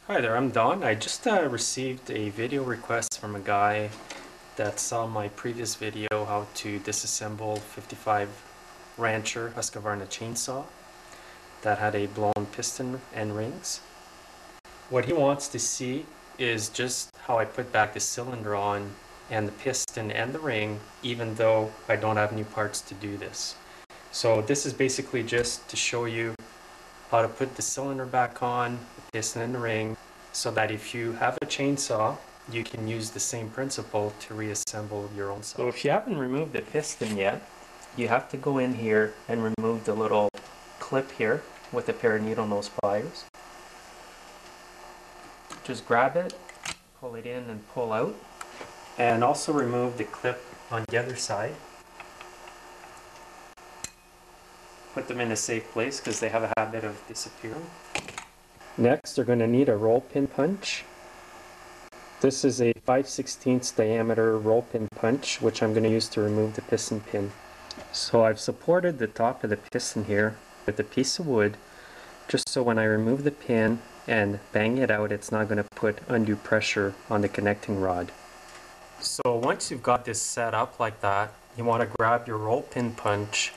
Hi there, I'm Don. I just received a video request from a guy that saw my previous video how to disassemble 55 Rancher Husqvarna chainsaw that had a blown piston and rings. What he wants to see is just how I put back the cylinder on and the piston and the ring, even though I don't have new parts to do this. So this is basically just to show you how to put the cylinder back on, the piston and the ring, so that if you have a chainsaw, you can use the same principle to reassemble your own saw. So if you haven't removed the piston yet, you have to go in here and remove the little clip here with a pair of needle nose pliers. Just grab it, pull it in and pull out, and also remove the clip on the other side. Put them in a safe place because they have a habit of disappearing. Next, you're going to need a roll pin punch. This is a 5/16 diameter roll pin punch, which I'm going to use to remove the piston pin. So I've supported the top of the piston here with a piece of wood, just so when I remove the pin and bang it out, it's not going to put undue pressure on the connecting rod. So once you've got this set up like that, you want to grab your roll pin punch,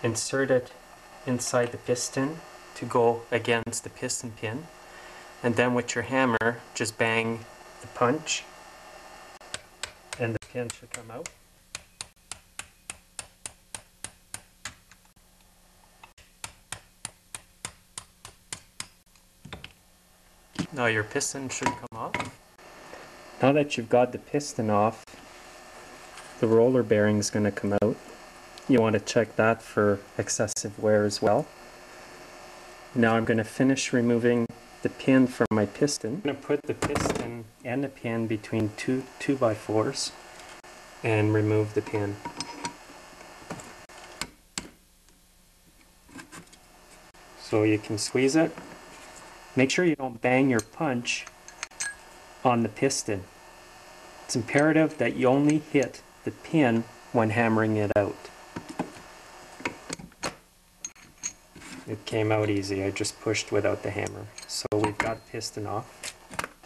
insert it inside the piston to go against the piston pin, and then with your hammer just bang the punch and the pin should come out. Now your piston should come off. Now that you've got the piston off, the roller bearing is going to come out. You want to check that for excessive wear as well. Now I'm going to finish removing the pin from my piston. I'm going to put the piston and the pin between two 2x4s and remove the pin. So you can squeeze it. Make sure you don't bang your punch on the piston. It's imperative that you only hit the pin when hammering it out. It came out easy, I just pushed without the hammer. So we've got the piston off.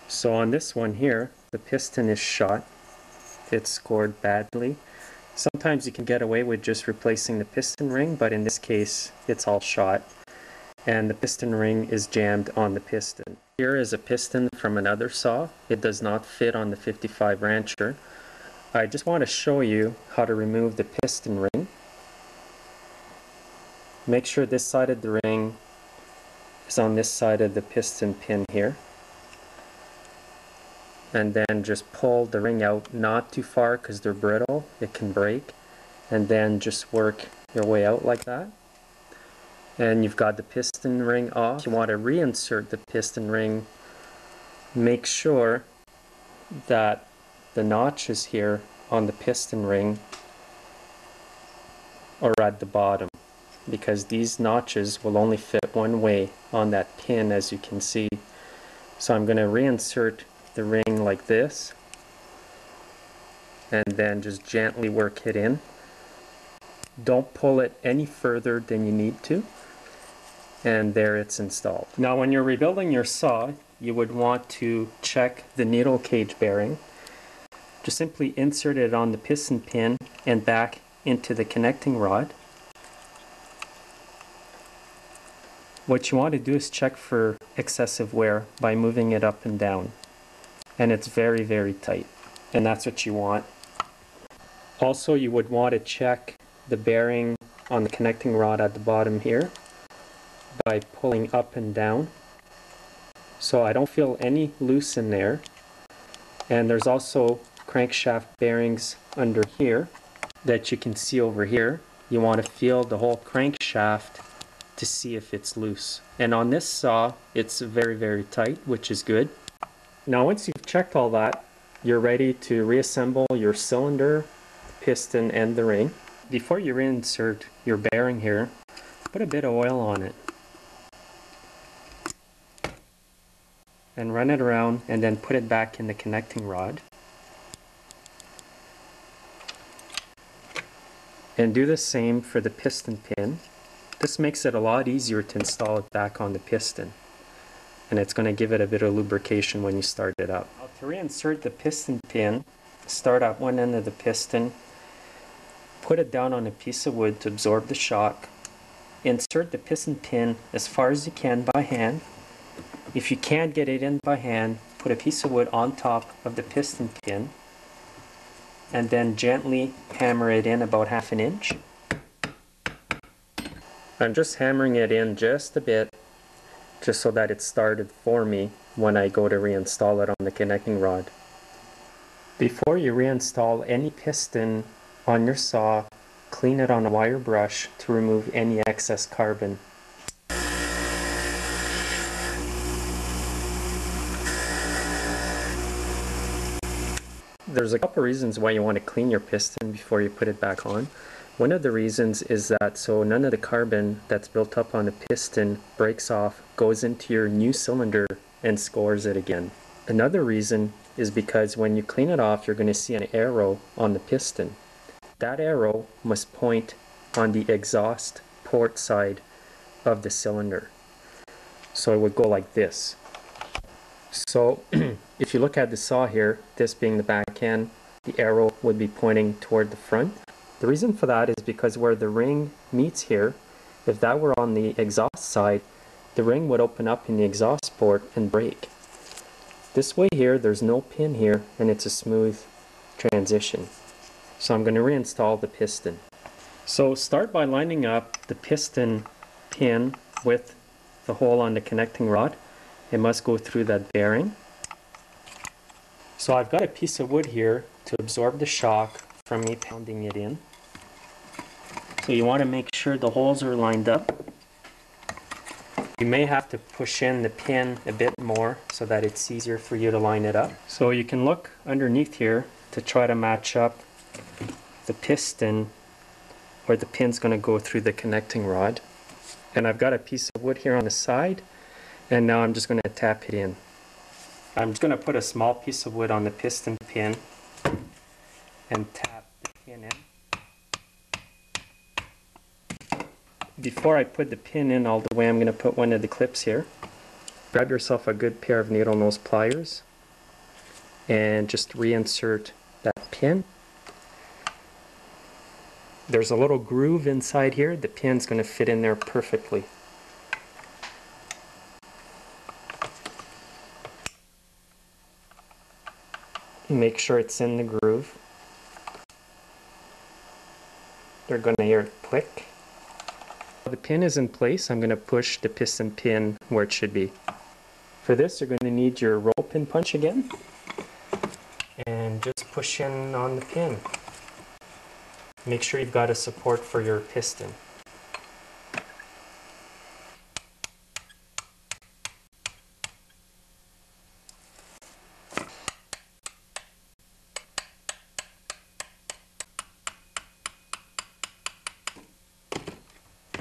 So on this one here, the piston is shot. It's scored badly. Sometimes you can get away with just replacing the piston ring, but in this case it's all shot. And the piston ring is jammed on the piston. Here is a piston from another saw. It does not fit on the 55 Rancher. I just want to show you how to remove the piston ring. Make sure this side of the ring is on this side of the piston pin here. And then just pull the ring out, not too far because they're brittle, it can break. And then just work your way out like that. And you've got the piston ring off. If you want to reinsert the piston ring, make sure that the notches here on the piston ring are at the bottom, because these notches will only fit one way on that pin, as you can see. So I'm going to reinsert the ring like this and then just gently work it in. Don't pull it any further than you need to, and there it's installed. Now when you're rebuilding your saw, you would want to check the needle cage bearing. Just simply insert it on the piston pin and back into the connecting rod. What you want to do is check for excessive wear by moving it up and down. And it's very, very tight. And that's what you want. Also, you would want to check the bearing on the connecting rod at the bottom here by pulling up and down. So I don't feel any loose in there. And there's also crankshaft bearings under here that you can see over here. You want to feel the whole crankshaft to see if it's loose. And on this saw, it's very, very tight, which is good. Now once you've checked all that, you're ready to reassemble your cylinder, piston, and the ring. Before you reinsert your bearing here, put a bit of oil on it. And run it around and then put it back in the connecting rod. And do the same for the piston pin. This makes it a lot easier to install it back on the piston. and it's going to give it a bit of lubrication when you start it up. Now, to reinsert the piston pin, start at one end of the piston, put it down on a piece of wood to absorb the shock, insert the piston pin as far as you can by hand. If you can't get it in by hand, put a piece of wood on top of the piston pin and then gently hammer it in about 1/2 inch. I'm just hammering it in just a bit, just so that it's started for me when I go to reinstall it on the connecting rod. Before you reinstall any piston on your saw, clean it on a wire brush to remove any excess carbon. There's a couple reasons why you want to clean your piston before you put it back on. One of the reasons is that so none of the carbon that's built up on the piston breaks off, goes into your new cylinder and scores it again. Another reason is because when you clean it off, you're going to see an arrow on the piston. That arrow must point on the exhaust port side of the cylinder. So it would go like this. So if you look at the saw here, this being the back end, the arrow would be pointing toward the front. The reason for that is because where the ring meets here, if that were on the exhaust side, the ring would open up in the exhaust port and break. This way here, there's no pin here and it's a smooth transition. So I'm going to reinstall the piston. So start by lining up the piston pin with the hole on the connecting rod. It must go through that bearing. So I've got a piece of wood here to absorb the shock from me pounding it in. So you want to make sure the holes are lined up. You may have to push in the pin a bit more so that it's easier for you to line it up. So you can look underneath here to try to match up the piston where the pin's going to go through the connecting rod. And I've got a piece of wood here on the side, and now I'm just going to tap it in. I'm just going to put a small piece of wood on the piston pin and tap the pin in. Before I put the pin in all the way, I'm going to put one of the clips here. Grab yourself a good pair of needle nose pliers and just reinsert that pin. There's a little groove inside here. The pin's going to fit in there perfectly. Make sure it's in the groove. You're going to hear it click. The pin is in place. I'm going to push the piston pin where it should be. For this, you're going to need your roll pin punch again. And just push in on the pin. Make sure you've got a support for your piston.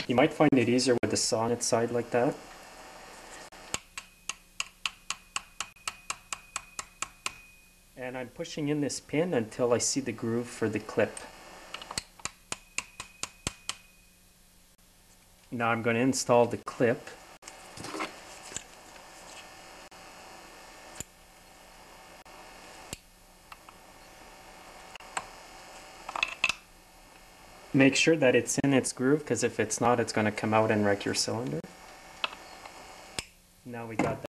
You might find it easier with the saw on its side like that. And I'm pushing in this pin until I see the groove for the clip. Now I'm going to install the clip. Make sure that it's in its groove, because if it's not, it's going to come out and wreck your cylinder. Now we got that.